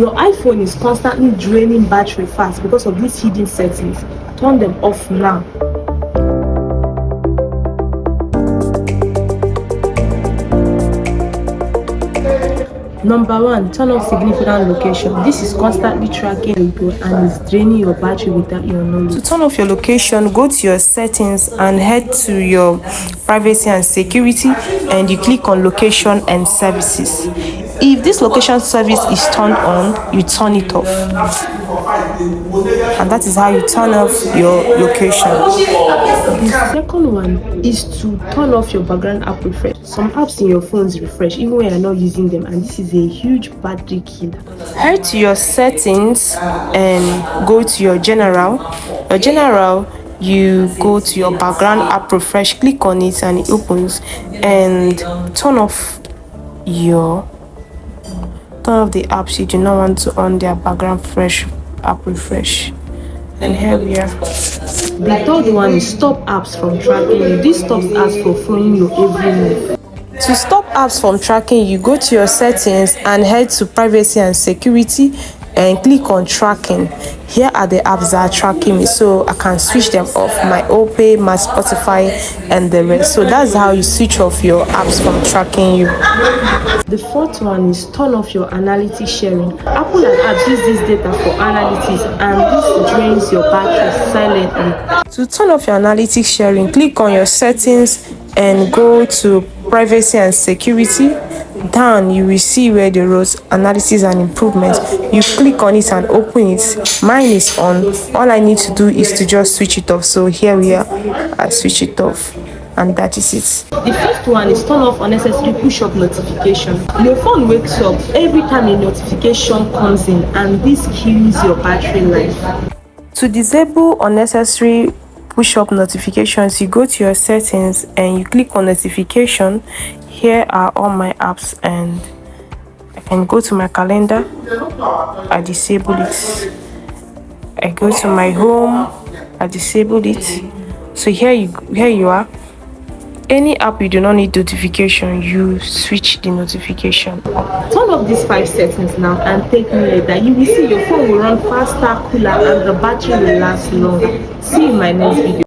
Your iPhone is constantly draining battery fast because of these hidden settings. Turn them off now. Number 1, turn off significant location. This is constantly tracking you and is draining your battery without your knowledge. To turn off your location, go to your settings and head to your privacy and security, and you click on location and services. If this location service is turned on, you turn it off. And that is how you turn off your location. The second one is to turn off your background app refresh. Some apps in your phones refresh even when you're not using them, and this is a huge battery killer. Head to your settings and go to your general. You go to your background app refresh, click on it and it opens, and turn off the apps you do not want to on their background app refresh. And here we are. The third one is stop apps from tracking you. This stops apps from following your every move. To stop apps from tracking you, go to your settings and head to privacy and security and click on tracking. Here are the apps that are tracking me, so I can switch them off: my OPay, my Spotify, and the rest. So that's how you switch off your apps from tracking you. The fourth one is turn off your analytics sharing. Apple and apps use this data for analytics, and this drains your battery silently. To turn off your analytics sharing, click on your settings and go to privacy and security. Down you will see where the rows analysis and improvement. You click on it and open it. Mine is on. All I need to do is to just switch it off. So here we are. I switch it off, and that is it. The fifth one is turn off unnecessary push-up notification. Your phone wakes up every time a notification comes in, and this kills your battery life. To disable unnecessary push-up notifications, you go to your settings and you click on notification. Here are all my apps, and I can go to my calendar. I disable it. I go to my home. I disable it. So here you are. Any app you do not need notification, you switch the notification. Turn off these 5 settings now and take me later. You will see your phone will run faster, cooler, and the battery will last longer. See you in my next video.